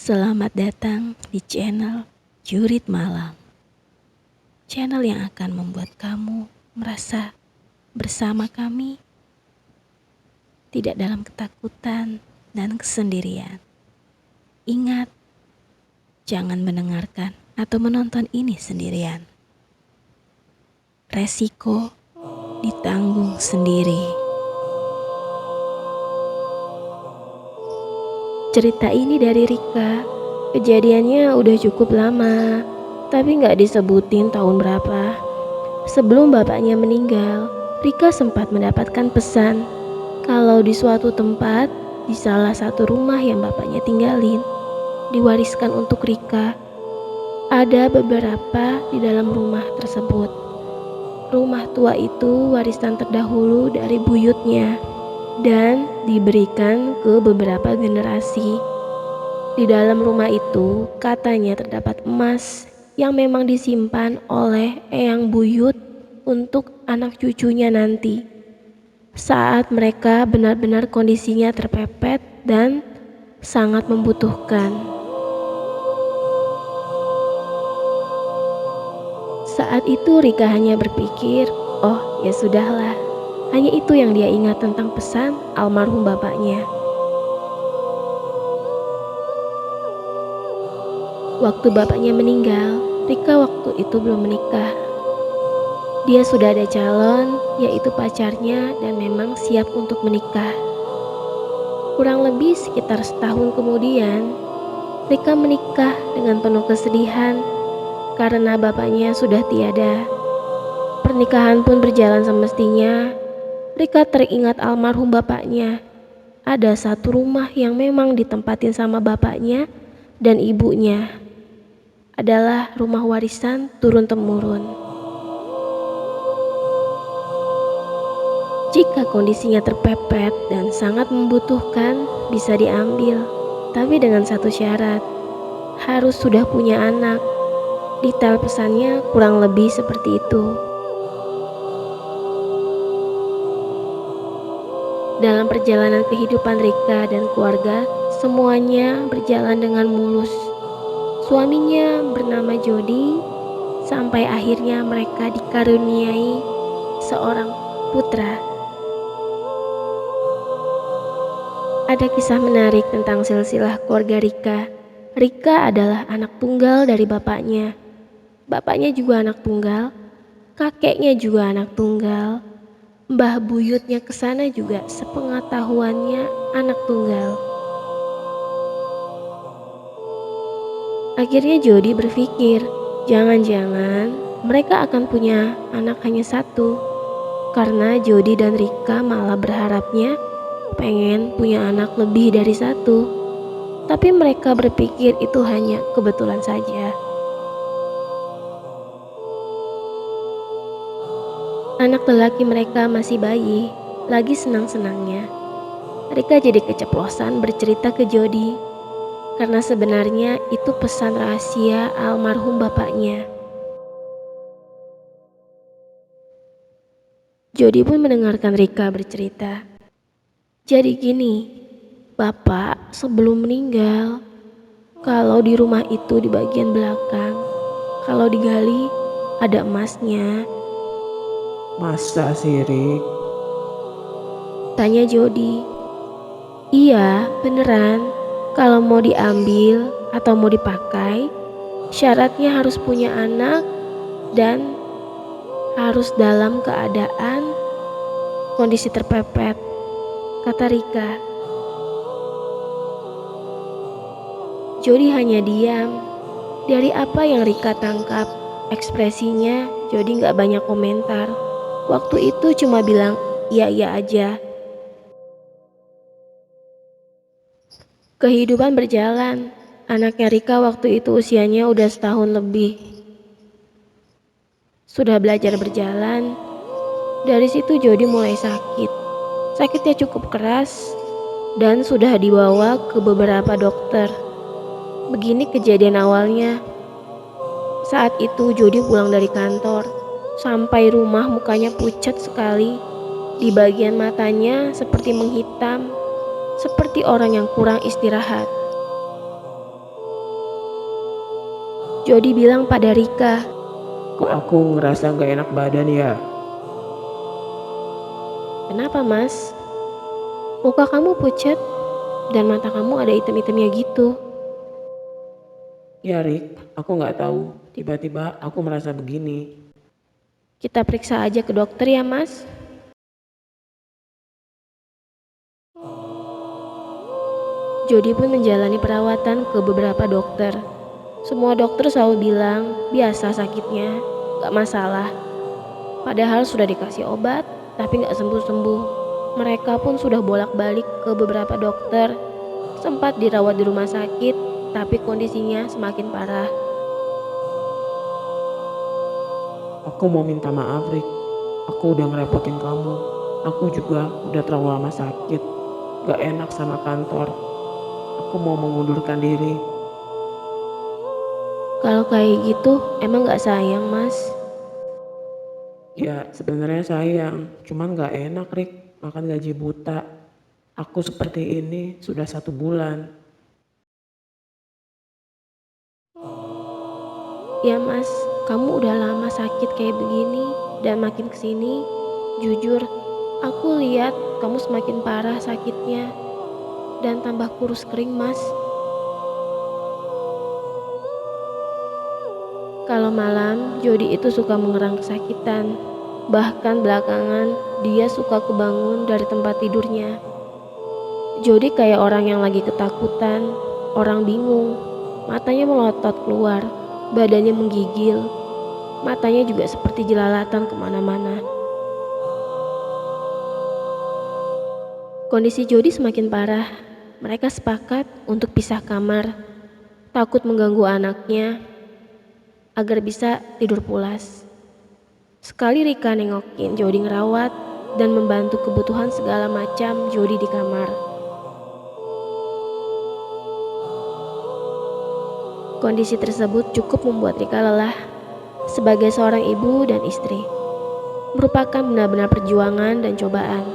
Selamat datang di channel Jurit Malam. Channel yang akan membuat kamu merasa bersama kami, tidak dalam ketakutan dan kesendirian. Ingat, jangan mendengarkan atau menonton ini sendirian. Resiko ditanggung sendiri. Cerita ini dari Rika. Kejadiannya udah cukup lama, tapi gak disebutin tahun berapa. Sebelum bapaknya meninggal, Rika sempat mendapatkan pesan kalau di suatu tempat, di salah satu rumah yang bapaknya tinggalin, diwariskan untuk Rika. Ada beberapa di dalam rumah tersebut. Rumah tua itu warisan terdahulu dari buyutnya dan diberikan ke beberapa generasi. Di dalam rumah itu katanya terdapat emas yang memang disimpan oleh eyang buyut untuk anak cucunya nanti, saat mereka benar-benar kondisinya terpepet dan sangat membutuhkan. Saat itu Rika hanya berpikir, oh ya sudahlah. Hanya itu yang dia ingat tentang pesan almarhum bapaknya. Waktu bapaknya meninggal, Rika waktu itu belum menikah. Dia sudah ada calon, yaitu pacarnya, dan memang siap untuk menikah. Kurang lebih sekitar setahun kemudian, Rika menikah dengan penuh kesedihan karena bapaknya sudah tiada. Pernikahan pun berjalan semestinya. Rika teringat almarhum bapaknya. Ada satu rumah yang memang ditempatin sama bapaknya dan ibunya. Adalah rumah warisan turun-temurun. Jika kondisinya terpepet dan sangat membutuhkan, bisa diambil. Tapi dengan satu syarat, harus sudah punya anak. Detail pesannya kurang lebih seperti itu. Dalam perjalanan kehidupan Rika dan keluarga, semuanya berjalan dengan mulus. Suaminya bernama Jody, sampai akhirnya mereka dikaruniai seorang putra. Ada kisah menarik tentang silsilah keluarga Rika. Rika adalah anak tunggal dari bapaknya. Bapaknya juga anak tunggal, kakeknya juga anak tunggal. Mbah buyutnya kesana juga sepengetahuannya anak tunggal. Akhirnya Jody berpikir, jangan-jangan mereka akan punya anak hanya satu. Karena Jody dan Rika malah berharapnya pengen punya anak lebih dari satu. Tapi mereka berpikir itu hanya kebetulan saja. Anak lelaki mereka masih bayi, lagi senang-senangnya. Rika jadi keceplosan bercerita ke Jody, karena sebenarnya itu pesan rahasia almarhum bapaknya. Jody pun mendengarkan Rika bercerita. Jadi gini, bapak sebelum meninggal, kalau di rumah itu di bagian belakang, kalau digali ada emasnya. Masa sih, Rik? Tanya Jody. Iya, beneran. Kalau mau diambil atau mau dipakai, syaratnya harus punya anak dan harus dalam keadaan kondisi terpepet, kata Rika. Jody hanya diam. Dari apa yang Rika tangkap, ekspresinya Jody gak banyak komentar. Waktu itu cuma bilang iya aja. Kehidupan berjalan. Anaknya Rika waktu itu usianya udah setahun lebih. Sudah belajar berjalan. Dari situ Jody mulai sakit. Sakitnya cukup keras dan sudah dibawa ke beberapa dokter. Begini kejadian awalnya. Saat itu Jody pulang dari kantor. Sampai rumah mukanya pucat sekali. Di bagian matanya seperti menghitam, seperti orang yang kurang istirahat. Jody bilang pada Rika. Kok aku ngerasa gak enak badan ya? Kenapa mas? Muka kamu pucat dan mata kamu ada item-itemnya gitu. Ya Rik, aku gak tahu. Tiba-tiba aku merasa begini. Kita periksa aja ke dokter ya mas. Jody pun menjalani perawatan ke beberapa dokter. Semua dokter selalu bilang biasa sakitnya, gak masalah. Padahal sudah dikasih obat, tapi gak sembuh-sembuh. Mereka pun sudah bolak-balik ke beberapa dokter. Sempat dirawat di rumah sakit, tapi kondisinya semakin parah. Aku mau minta maaf Rik. Aku udah ngerepotin kamu. Aku juga udah terlalu lama sakit. Gak enak sama kantor. Aku mau mengundurkan diri. Kalau kayak gitu, emang gak sayang mas? Ya sebenarnya sayang, cuman gak enak Rik makan gaji buta. Aku seperti ini sudah 1 bulan. Ya mas, kamu udah lama sakit kayak begini dan makin kesini, jujur, aku lihat kamu semakin parah sakitnya dan tambah kurus kering mas. Kalau malam, Jody itu suka mengerang kesakitan. Bahkan belakangan, dia suka kebangun dari tempat tidurnya. Jody kayak orang yang lagi ketakutan, orang bingung. Matanya melotot keluar, badannya menggigil. Matanya juga seperti jelalatan kemana-mana. Kondisi Jody semakin parah. Mereka sepakat untuk pisah kamar, takut mengganggu anaknya agar bisa tidur pulas. Sekali Rika nengokin Jody ngerawat dan membantu kebutuhan segala macam Jody di kamar. Kondisi tersebut cukup membuat Rika lelah sebagai seorang ibu dan istri. Merupakan benar-benar perjuangan dan cobaan.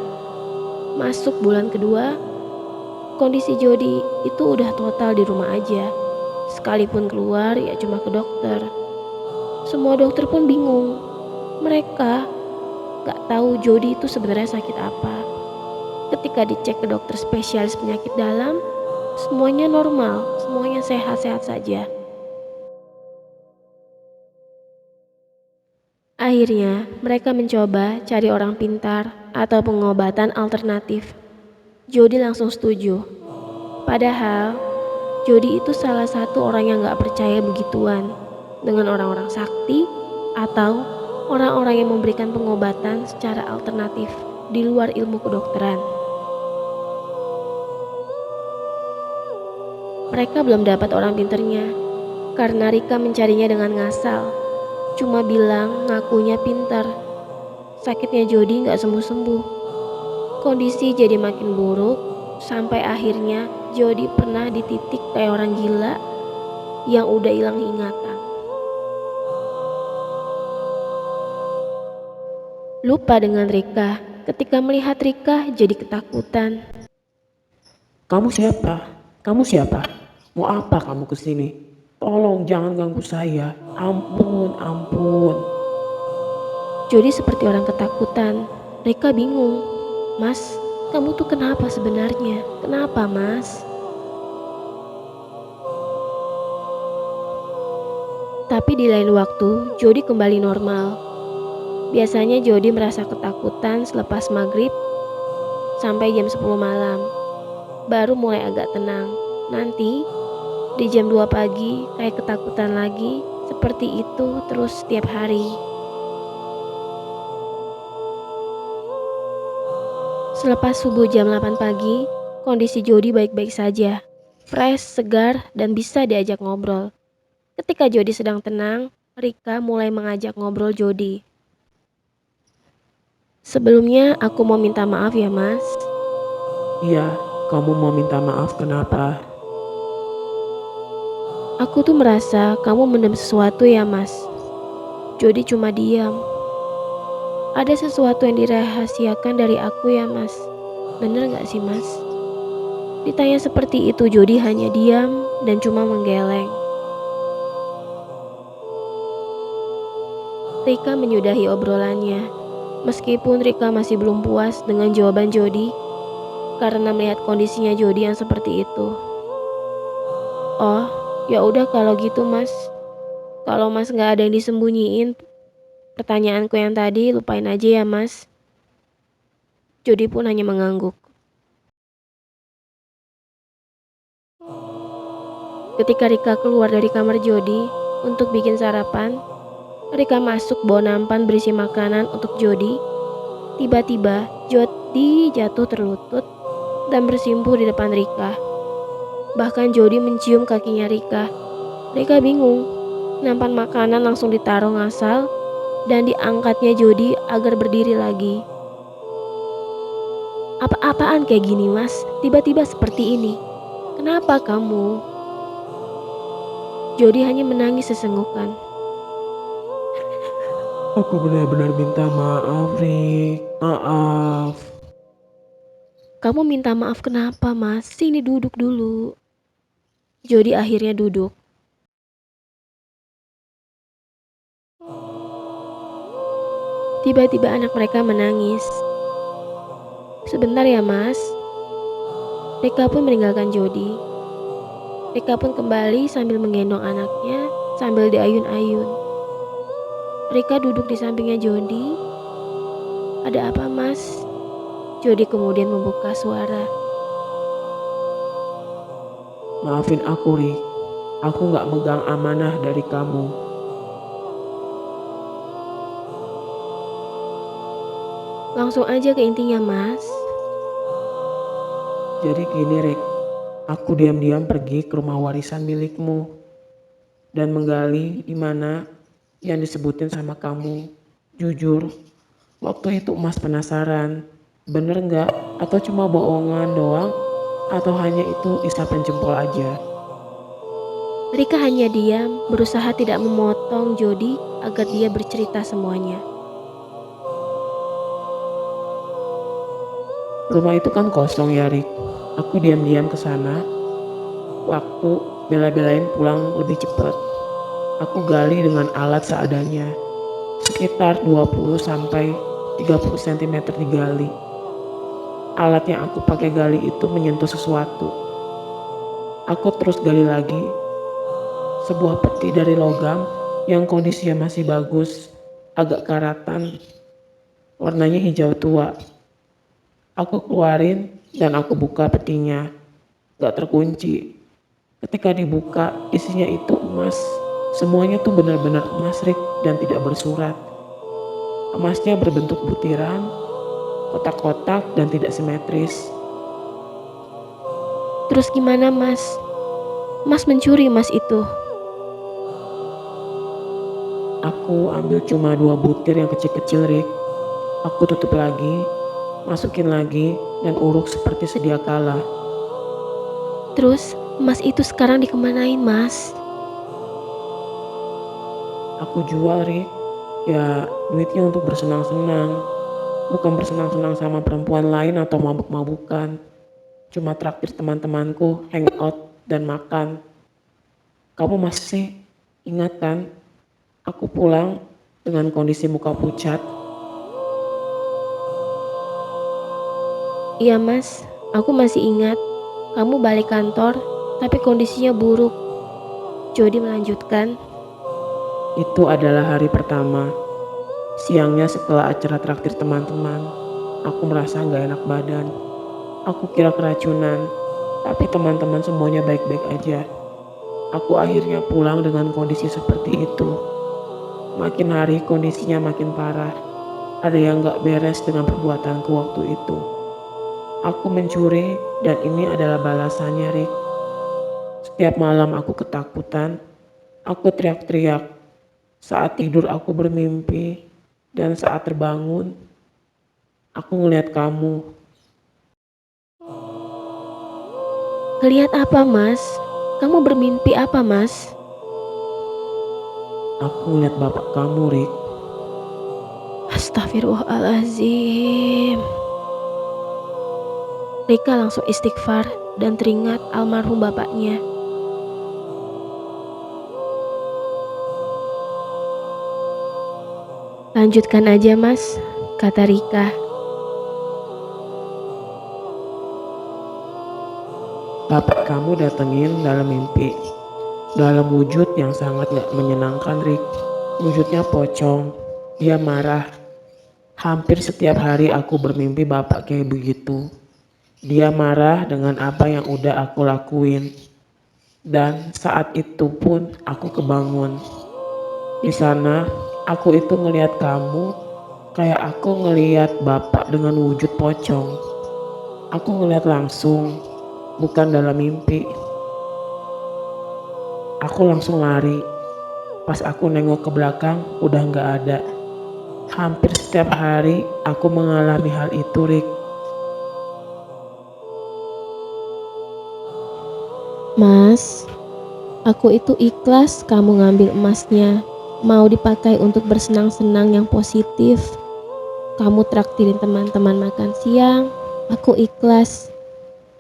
Masuk bulan kedua, kondisi Jody itu udah total di rumah aja. Sekalipun keluar ya cuma ke dokter. Semua dokter pun bingung. Mereka gak tahu Jody itu sebenarnya sakit apa. Ketika dicek ke dokter spesialis penyakit dalam, semuanya normal, semuanya sehat-sehat saja. Akhirnya, mereka mencoba cari orang pintar atau pengobatan alternatif. Jody langsung setuju. Padahal, Jody itu salah satu orang yang gak percaya begituan dengan orang-orang sakti atau orang-orang yang memberikan pengobatan secara alternatif di luar ilmu kedokteran. Mereka belum dapat orang pinternya karena Rika mencarinya dengan ngasal. Cuma bilang ngakunya pintar. Sakitnya Jody gak sembuh-sembuh. Kondisi jadi makin buruk sampai akhirnya Jody pernah di titik kayak orang gila yang udah hilang ingatan. Lupa dengan Rika. Ketika melihat Rika jadi ketakutan. Kamu siapa? Kamu siapa? Mau apa kamu kesini? Tolong jangan ganggu saya. Ampun, ampun. Jody seperti orang ketakutan. Rika bingung. Mas, kamu tuh kenapa sebenarnya? Kenapa mas? Tapi di lain waktu, Jody kembali normal. Biasanya Jody merasa ketakutan selepas maghrib sampai jam 10 malam. Baru mulai agak tenang. Nanti di jam 2 pagi kayak ketakutan lagi. Seperti itu terus setiap hari. Selepas subuh jam 8 pagi, kondisi Jody baik-baik saja. Fresh, segar, dan bisa diajak ngobrol. Ketika Jody sedang tenang, Rika mulai mengajak ngobrol Jody. Sebelumnya aku mau minta maaf ya mas. Iya, kamu mau minta maaf kenapa? Aku tuh merasa kamu mendem sesuatu ya mas. Jody cuma diam. Ada sesuatu yang dirahasiakan dari aku ya mas. Bener gak sih mas? Ditanya seperti itu Jody hanya diam dan cuma menggeleng. Rika menyudahi obrolannya. Meskipun Rika masih belum puas dengan jawaban Jody karena melihat kondisinya Jody yang seperti itu. Oh, ya udah kalau gitu Mas. Kalau Mas nggak ada yang disembunyiin, pertanyaanku yang tadi lupain aja ya Mas. Jody pun hanya mengangguk. Ketika Rika keluar dari kamar Jody untuk bikin sarapan, Rika masuk bawa nampan berisi makanan untuk Jody. Tiba-tiba Jody jatuh terlutut dan bersimpuh di depan Rika. Bahkan Jody mencium kakinya Rika. Rika bingung. Nampan makanan langsung ditaruh ngasal dan diangkatnya Jody agar berdiri lagi. Apa-apaan kayak gini Mas? Tiba-tiba seperti ini. Kenapa kamu? Jody hanya menangis sesenggukan. Aku benar-benar minta maaf, Rik. Maaf. Kamu minta maaf kenapa Mas? Sini duduk dulu. Jody akhirnya duduk. Tiba-tiba anak mereka menangis. Sebentar ya Mas. Rika pun meninggalkan Jody. Rika pun kembali sambil menggendong anaknya sambil diayun-ayun. Rika duduk di sampingnya Jody. Ada apa Mas? Jody kemudian membuka suara. Maafin aku, Rik. Aku gak megang amanah dari kamu. Langsung aja ke intinya Mas. Jadi gini, Rik. Aku diam-diam pergi ke rumah warisan milikmu dan menggali di mana yang disebutin sama kamu. Jujur, waktu itu Mas penasaran, bener nggak? Atau cuma bohongan doang? Atau hanya itu isapan jempol aja? Rika hanya diam, berusaha tidak memotong Jody agar dia bercerita semuanya. Rumah itu kan kosong ya, Rik. Aku diam-diam ke sana. Waktu bela-belain pulang lebih cepat. Aku gali dengan alat seadanya. Sekitar 20 sampai 30 cm digali. Alat yang aku pakai gali itu menyentuh sesuatu. Aku terus gali lagi. Sebuah peti dari logam yang kondisinya masih bagus, agak karatan, warnanya hijau tua. Aku keluarin dan aku buka petinya. Gak terkunci. Ketika dibuka, isinya itu emas. Semuanya tuh benar-benar emas, Rik, dan tidak bersurat. Emasnya berbentuk butiran, kotak-kotak dan tidak simetris. Terus gimana Mas? Mas mencuri emas itu. Aku ambil cuma 2 butir yang kecil-kecil, Rik. Aku tutup lagi, masukin lagi, dan uruk seperti sedia kala. Terus emas itu sekarang dikemanain Mas? Aku jual, Rik. Ya, duitnya untuk bersenang-senang. Bukan bersenang-senang sama perempuan lain atau mabuk-mabukan. Cuma traktir teman-temanku, hangout, dan makan. Kamu masih ingat kan? Aku pulang dengan kondisi muka pucat. Iya Mas, aku masih ingat. Kamu balik kantor, tapi kondisinya buruk. Jody melanjutkan. Itu adalah hari pertama. Siangnya setelah acara traktir teman-teman, aku merasa gak enak badan. Aku kira keracunan, tapi teman-teman semuanya baik-baik aja. Aku akhirnya pulang dengan kondisi seperti itu. Makin hari kondisinya makin parah. Ada yang gak beres dengan perbuatanku waktu itu. Aku mencuri dan ini adalah balasannya, Rik. Setiap malam aku ketakutan. Aku teriak-teriak. Saat tidur aku bermimpi. Dan saat terbangun, aku ngeliat kamu. Ngeliat apa Mas? Kamu bermimpi apa Mas? Aku ngeliat bapak kamu, Rik. Astagfirullahaladzim. Rika langsung istighfar dan teringat almarhum bapaknya. Lanjutkan aja mas, kata Rika. Bapak kamu datengin dalam mimpi, dalam wujud yang sangat gak menyenangkan, Rik. Wujudnya pocong, dia marah. Hampir setiap hari aku bermimpi bapak kayak begitu. Dia marah dengan apa yang udah aku lakuin. Dan saat itu pun aku kebangun. Di sana aku itu ngelihat kamu kayak aku ngelihat bapak dengan wujud pocong. Aku ngelihat langsung, bukan dalam mimpi. Aku langsung lari. Pas aku nengok ke belakang udah gak ada. Hampir setiap hari aku mengalami hal itu, Rik. Mas, aku itu ikhlas kamu ngambil emasnya. Mau dipakai untuk bersenang-senang yang positif. Kamu traktirin teman-teman makan siang, aku ikhlas.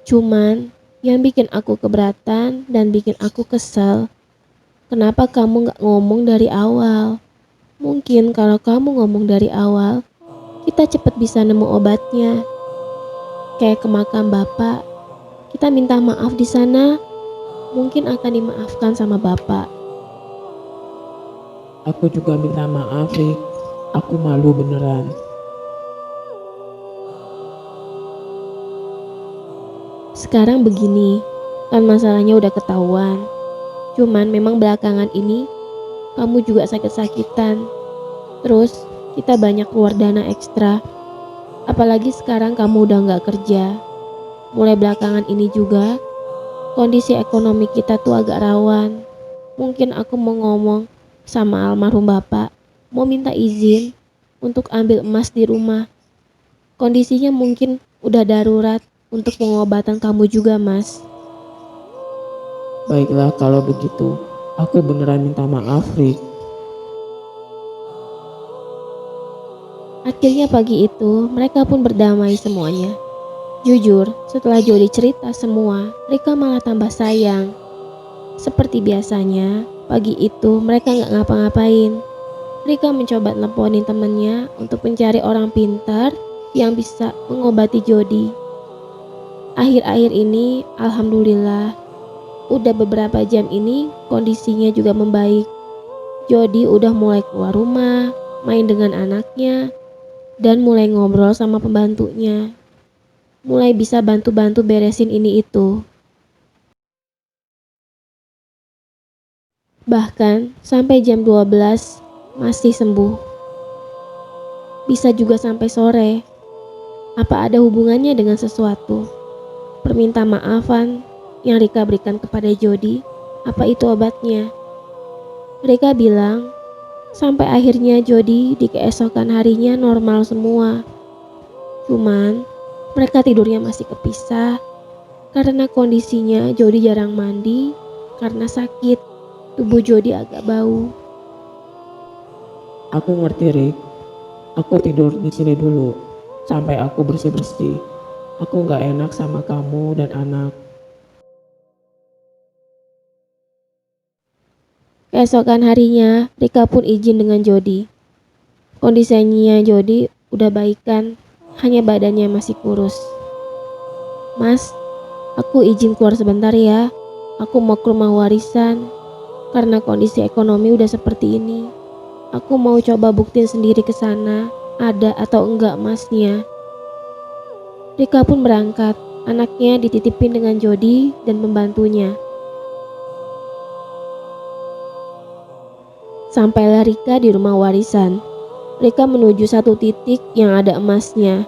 Cuman yang bikin aku keberatan dan bikin aku kesel, kenapa kamu gak ngomong dari awal? Mungkin kalau kamu ngomong dari awal, kita cepet bisa nemu obatnya. Kayak ke makam bapak, kita minta maaf di sana, mungkin akan dimaafkan sama bapak. Aku juga minta maaf, Rik. Aku malu beneran. Sekarang begini, kan masalahnya udah ketahuan. Cuman memang belakangan ini kamu juga sakit-sakitan. Terus kita banyak keluar dana ekstra. Apalagi sekarang kamu udah gak kerja. Mulai belakangan ini juga kondisi ekonomi kita tuh agak rawan. Mungkin aku mau ngomong sama almarhum bapak, mau minta izin untuk ambil emas di rumah. Kondisinya mungkin udah darurat untuk pengobatan kamu juga, Mas. Baiklah kalau begitu. Aku beneran minta maaf, Rik. Akhirnya pagi itu mereka pun berdamai semuanya. Jujur, setelah Jody cerita semua, Rika malah tambah sayang. Seperti biasanya, pagi itu mereka gak ngapa-ngapain. Rika mencoba teleponin temannya untuk mencari orang pintar yang bisa mengobati Jody. Akhir-akhir ini, alhamdulillah, udah beberapa jam ini kondisinya juga membaik. Jody udah mulai keluar rumah, main dengan anaknya, dan mulai ngobrol sama pembantunya. Mulai bisa bantu-bantu beresin ini itu. Bahkan sampai jam 12 masih sembuh. Bisa juga sampai sore. Apa ada hubungannya dengan sesuatu? Perminta maafan yang Rika berikan kepada Jody, apa itu obatnya? Rika bilang, sampai akhirnya Jody di keesokan harinya normal semua. Cuman mereka tidurnya masih kepisah karena kondisinya Jody jarang mandi karena sakit. Tubuh Jody agak bau. Aku ngerti, Rik. Aku tidur di sini dulu sampai aku bersih-bersih. Aku gak enak sama kamu dan anak. Keesokan harinya, Rika pun izin dengan Jody. Kondisinya Jody udah baikan, hanya badannya masih kurus. Mas, aku izin keluar sebentar ya. Aku mau ke rumah warisan. Karena kondisi ekonomi udah seperti ini. Aku mau coba buktiin sendiri ke sana, ada atau enggak emasnya. Rika pun berangkat. Anaknya dititipin dengan Jody dan pembantunya. Sampailah Rika di rumah warisan. Rika menuju satu titik yang ada emasnya.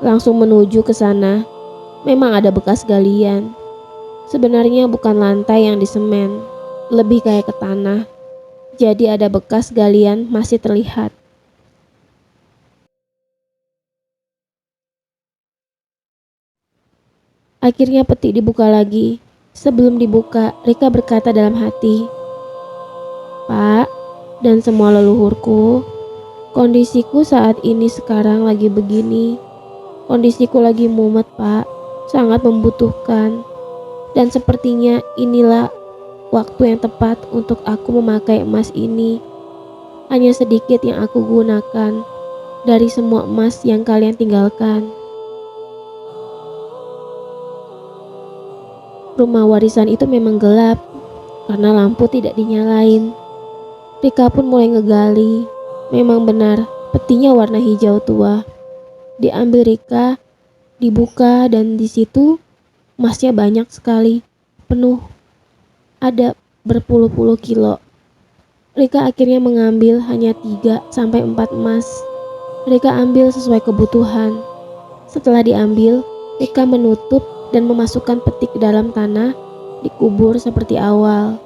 Langsung menuju ke sana. Memang ada bekas galian. Sebenarnya bukan lantai yang disemen, lebih kayak ke tanah. Jadi ada bekas galian masih terlihat. Akhirnya peti dibuka lagi. Sebelum dibuka, Rika berkata dalam hati, Pak dan semua leluhurku, kondisiku saat ini sekarang lagi begini. Kondisiku lagi mumet, Pak. Sangat membutuhkan. Dan sepertinya inilah waktu yang tepat untuk aku memakai emas ini. Hanya sedikit yang aku gunakan dari semua emas yang kalian tinggalkan. Rumah warisan itu memang gelap karena lampu tidak dinyalain. Rika pun mulai ngegali. Memang benar, petinya warna hijau tua. Diambil Rika, dibuka, dan di situ emasnya banyak sekali, penuh. Ada berpuluh-puluh kilo. Rika akhirnya mengambil hanya 3 sampai 4 emas. Rika ambil sesuai kebutuhan. Setelah diambil, Rika menutup dan memasukkan peti ke dalam tanah, dikubur seperti awal.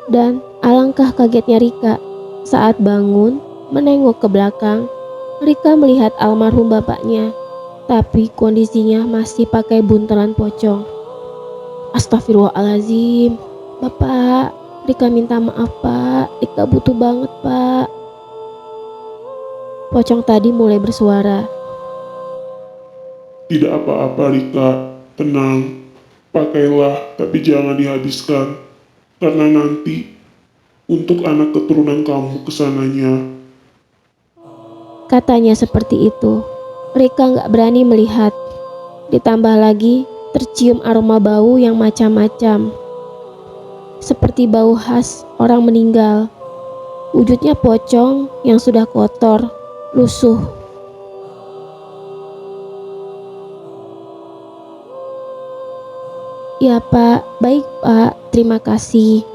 Dan alangkah kagetnya Rika saat bangun menengok ke belakang. Rika melihat almarhum bapaknya, tapi kondisinya masih pakai buntelan pocong. Astagfirullahaladzim, Bapak, Rika minta maaf Pak, Rika butuh banget Pak. Pocong tadi mulai bersuara. Tidak apa-apa Rika, tenang. Pakailah tapi jangan dihabiskan. Karena nanti untuk anak keturunan kamu kesananya. Katanya seperti itu. Rika gak berani melihat. Ditambah lagi tercium aroma bau yang macam-macam. Seperti bau khas orang meninggal. Wujudnya pocong yang sudah kotor, lusuh. Ya Pak, baik Pak, terima kasih.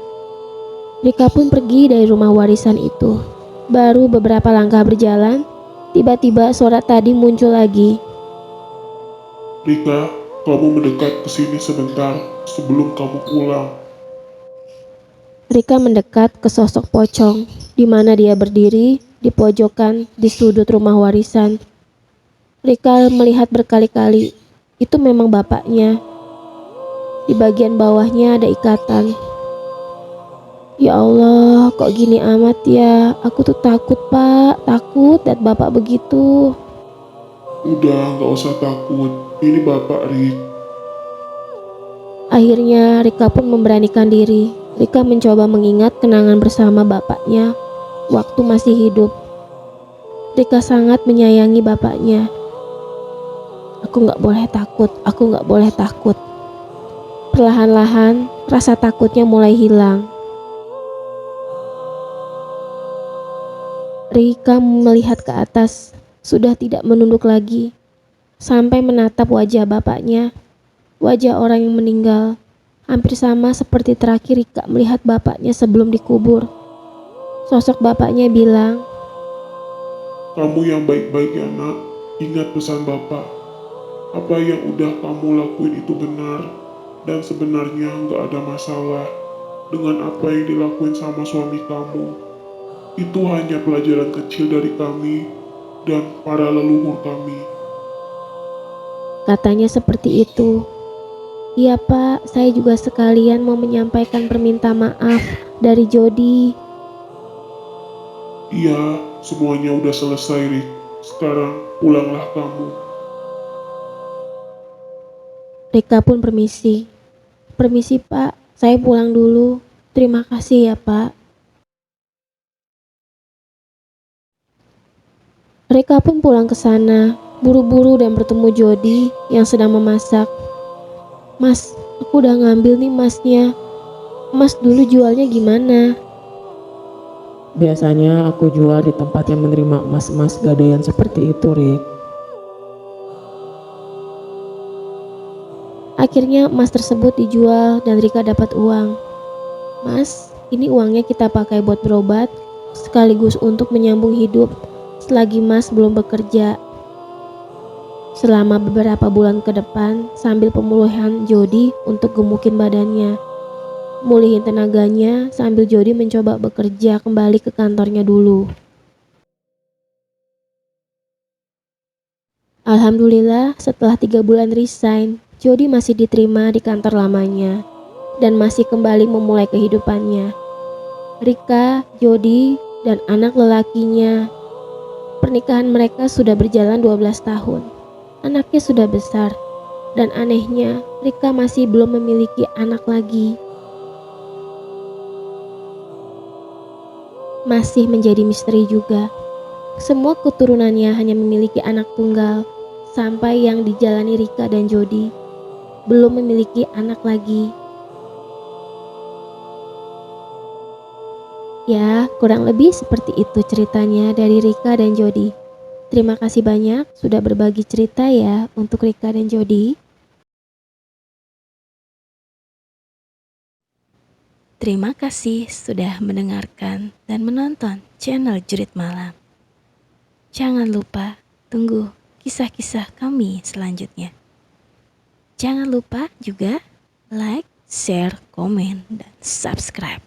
Rika pun pergi dari rumah warisan itu. Baru beberapa langkah berjalan, tiba-tiba suara tadi muncul lagi. Rika, kamu mendekat ke sini sebentar sebelum kamu pulang. Rika mendekat ke sosok pocong, di mana dia berdiri di pojokan di sudut rumah warisan. Rika melihat berkali-kali, itu memang bapaknya. Di bagian bawahnya ada ikatan. Ya Allah, kok gini amat ya? Aku tuh takut Pak, takut lihat bapak begitu. Udah, gak usah takut. Ini Bapak Rik. Akhirnya Rika pun memberanikan diri. Rika mencoba mengingat kenangan bersama bapaknya waktu masih hidup. Rika sangat menyayangi bapaknya. Aku gak boleh takut, aku gak boleh takut. Perlahan-lahan rasa takutnya mulai hilang. Rika melihat ke atas, sudah tidak menunduk lagi, sampai menatap wajah bapaknya. Wajah orang yang meninggal, hampir sama seperti terakhir Rika melihat bapaknya sebelum dikubur. Sosok bapaknya bilang, Kamu yang baik-baik ya nak. Ingat pesan Bapak. Apa yang udah kamu lakuin itu benar. Dan sebenarnya gak ada masalah dengan apa yang dilakuin sama suami kamu. Itu hanya pelajaran kecil dari kami dan para leluhur kami. katanya seperti itu. Iya Pak, saya juga sekalian mau menyampaikan permintaan maaf dari Jody. Iya, semuanya udah selesai Rik. Sekarang pulanglah kamu. Rika pun permisi. Permisi Pak, saya pulang dulu. Terima kasih ya Pak. Rika pun pulang ke sana, buru-buru dan bertemu Jody yang sedang memasak. Mas, aku udah ngambil nih masnya. Mas dulu jualnya gimana? Biasanya aku jual di tempat yang menerima emas-emas gadaian seperti itu, Rik. Akhirnya emas tersebut dijual dan Rika dapat uang. Mas, ini uangnya kita pakai buat berobat, sekaligus untuk menyambung hidup selagi Mas belum bekerja. Selama beberapa bulan ke depan, sambil pemulihan Jody untuk gemukin badannya, mulihin tenaganya sambil Jody mencoba bekerja kembali ke kantornya dulu. Alhamdulillah, setelah 3 bulan resign, Jody masih diterima di kantor lamanya dan masih kembali memulai kehidupannya. Rika, Jody, dan anak lelakinya. Pernikahan mereka sudah berjalan 12 tahun. Anaknya sudah besar, dan anehnya Rika masih belum memiliki anak lagi. masih menjadi misteri juga. Semua keturunannya hanya memiliki anak tunggal, sampai yang dijalani Rika dan Jody belum memiliki anak lagi. Ya, kurang lebih seperti itu ceritanya dari Rika dan Jody. Terima kasih banyak sudah berbagi cerita ya untuk Rika dan Jody. Terima kasih sudah mendengarkan dan menonton channel Jurit Malam. Jangan lupa tunggu kisah-kisah kami selanjutnya. Jangan lupa juga like, share, komen, dan subscribe.